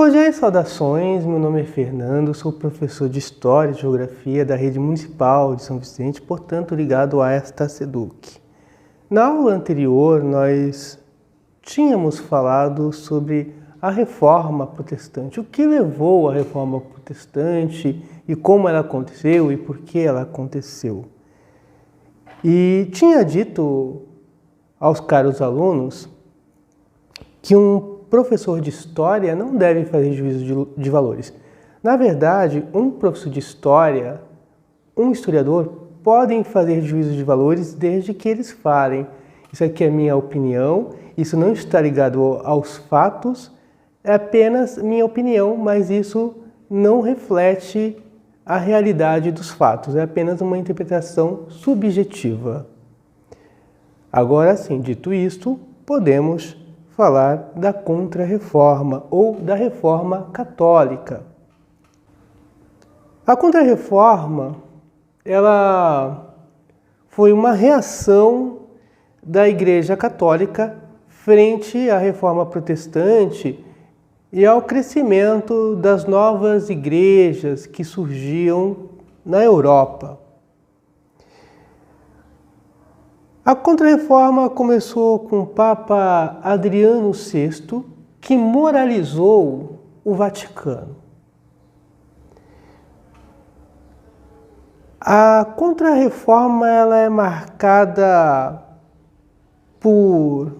Cordiais saudações, meu nome é Fernando, sou professor de História e Geografia da Rede Municipal de São Vicente, portanto ligado a esta SEDUC. Na aula anterior, nós tínhamos falado sobre a Reforma Protestante, o que levou à Reforma Protestante e como ela aconteceu e por que ela aconteceu. E tinha dito aos caros alunos que um professor de História não deve fazer juízo de valores. Na verdade, um professor de História, um historiador, podem fazer juízo de valores desde que eles falem. Isso aqui é minha opinião, isso não está ligado aos fatos, é apenas minha opinião, mas isso não reflete a realidade dos fatos, é apenas uma interpretação subjetiva. Agora sim, dito isto, podemos falar da Contra-Reforma ou da Reforma Católica. A Contra-Reforma, ela foi uma reação da Igreja Católica frente à Reforma Protestante e ao crescimento das novas igrejas que surgiam na Europa. A Contra-Reforma começou com o Papa Adriano VI, que moralizou o Vaticano. A Contra-Reforma ela é marcada por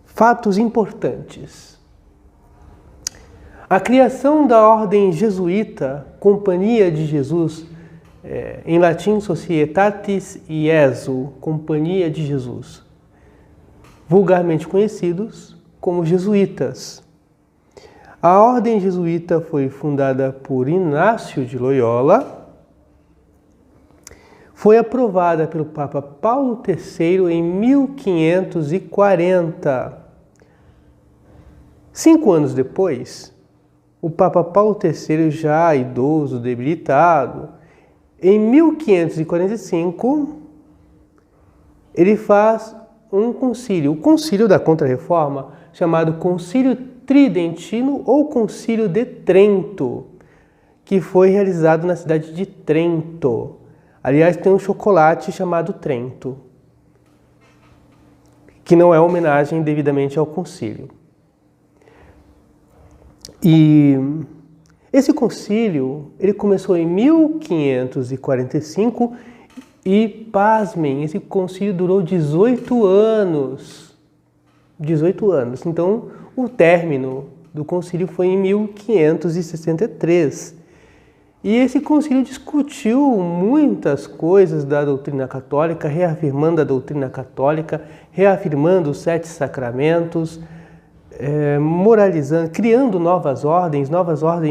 fatos importantes. A criação da Ordem Jesuíta, Companhia de Jesus, em latim Societatis Iesu, Companhia de Jesus, vulgarmente conhecidos como jesuítas. A Ordem Jesuíta foi fundada por Inácio de Loyola, foi aprovada pelo Papa Paulo III em 1540. 5 anos depois, o Papa Paulo III, já idoso, debilitado, em 1545, ele faz um concílio, o concílio da Contra-Reforma, chamado Concílio Tridentino ou Concílio de Trento, que foi realizado na cidade de Trento. Aliás, tem um chocolate chamado Trento, que não é homenagem devidamente ao concílio. E esse concílio, ele começou em 1545 e, pasmem, esse concílio durou 18 anos. 18 anos. Então, o término do concílio foi em 1563. E esse concílio discutiu muitas coisas da doutrina católica, reafirmando a doutrina católica, reafirmando os 7 sacramentos, moralizando, criando novas ordens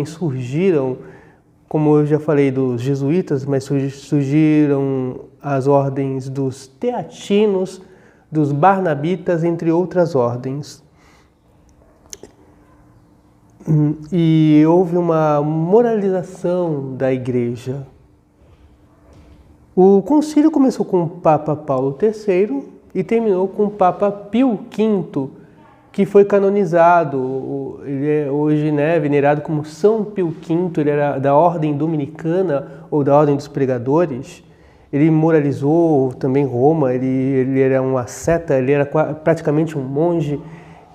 surgiram, como eu já falei dos jesuítas, mas surgiram as ordens dos teatinos, dos barnabitas, entre outras ordens. E houve uma moralização da Igreja. O concílio começou com o Papa Paulo III e terminou com o Papa Pio V, que foi canonizado, ele é hoje venerado como São Pio V, ele era da Ordem Dominicana ou da Ordem dos Pregadores. Ele moralizou também Roma, ele era um asceta, ele era praticamente um monge,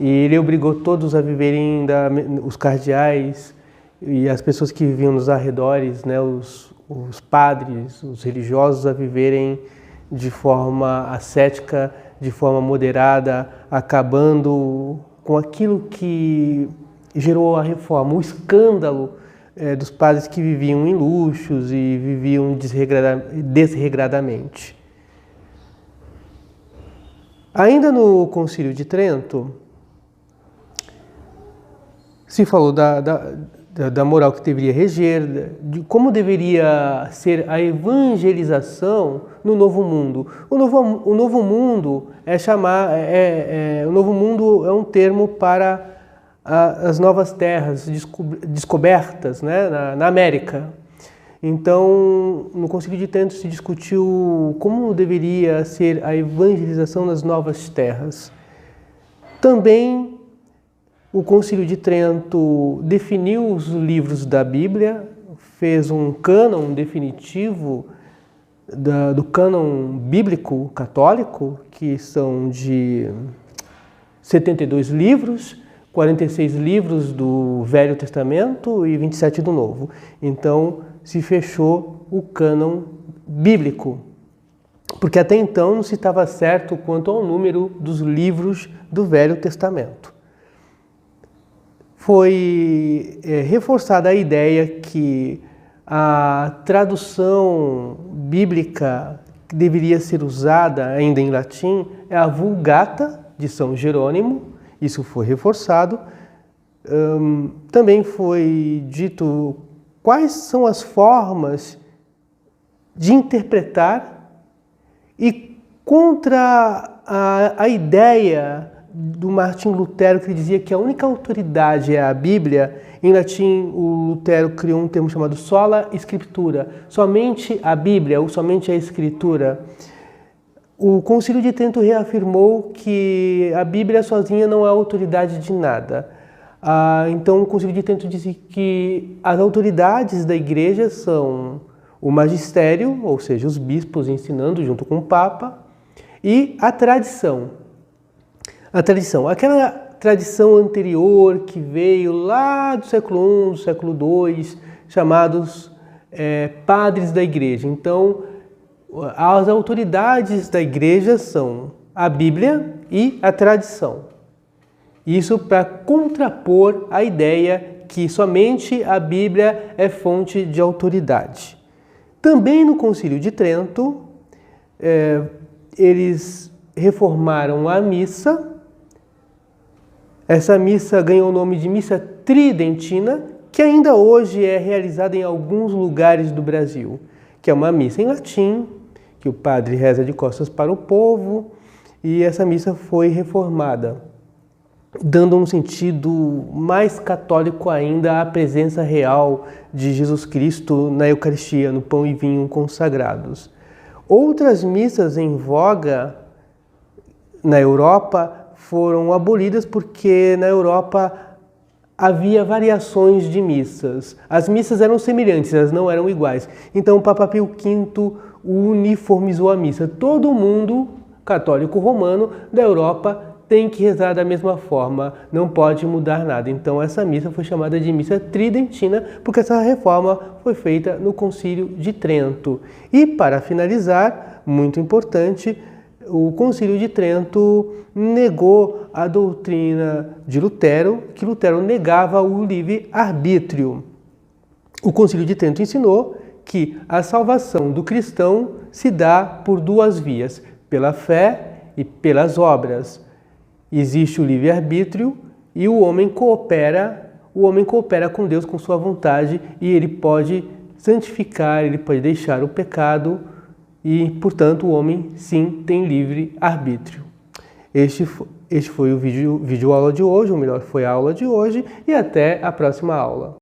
e ele obrigou todos a viverem, os cardeais e as pessoas que viviam nos arredores, os padres, os religiosos, a viverem de forma ascética, de forma moderada, acabando com aquilo que gerou a reforma, o escândalo dos padres que viviam em luxos e viviam desregradamente. Ainda no Concílio de Trento, se falou da moral que deveria reger, de como deveria ser a evangelização no Novo Mundo. O Novo Mundo o Novo Mundo é um termo para as novas terras descobertas, na América. Então, no Concílio de Trento se discutiu como deveria ser a evangelização nas novas terras. Também O Concílio de Trento definiu os livros da Bíblia, fez um cânon definitivo do cânon bíblico católico, que são de 72 livros, 46 livros do Velho Testamento e 27 do Novo. Então, se fechou o cânon bíblico, porque até então não se estava certo quanto ao número dos livros do Velho Testamento. Foi reforçada a ideia que a tradução bíblica que deveria ser usada ainda em latim é a Vulgata de São Jerônimo. Isso foi reforçado. Também foi dito quais são as formas de interpretar, e contra a ideia do Martim Lutero, que ele dizia que a única autoridade é a Bíblia. Em latim, o Lutero criou um termo chamado sola scriptura, somente a Bíblia ou somente a Escritura. O Concílio de Trento reafirmou que a Bíblia sozinha não é autoridade de nada. Então, o Concílio de Trento disse que as autoridades da Igreja são o magistério, ou seja, os bispos ensinando junto com o Papa, e a tradição. A tradição, aquela tradição anterior que veio lá do século I, do século II, chamados padres da Igreja. Então, as autoridades da Igreja são a Bíblia e a tradição. Isso para contrapor a ideia que somente a Bíblia é fonte de autoridade. Também no Concílio de Trento, eles reformaram a missa. Essa missa ganhou o nome de Missa Tridentina, que ainda hoje é realizada em alguns lugares do Brasil, que é uma missa em latim, que o padre reza de costas para o povo, e essa missa foi reformada, dando um sentido mais católico ainda à presença real de Jesus Cristo na Eucaristia, no pão e vinho consagrados. Outras missas em voga na Europa foram abolidas porque na Europa havia variações de missas. As missas eram semelhantes, elas não eram iguais. Então o Papa Pio V uniformizou a missa. Todo mundo católico romano da Europa tem que rezar da mesma forma, não pode mudar nada. Então essa missa foi chamada de Missa Tridentina, porque essa reforma foi feita no Concílio de Trento. E para finalizar, muito importante, o Concílio de Trento negou a doutrina de Lutero, que Lutero negava o livre-arbítrio. O Concílio de Trento ensinou que a salvação do cristão se dá por duas vias, pela fé e pelas obras. Existe o livre-arbítrio e o homem coopera com Deus, com sua vontade, e ele pode santificar, ele pode deixar o pecado e, portanto, o homem sim tem livre-arbítrio. Este foi o vídeo aula de hoje, ou melhor, foi a aula de hoje, e até a próxima aula.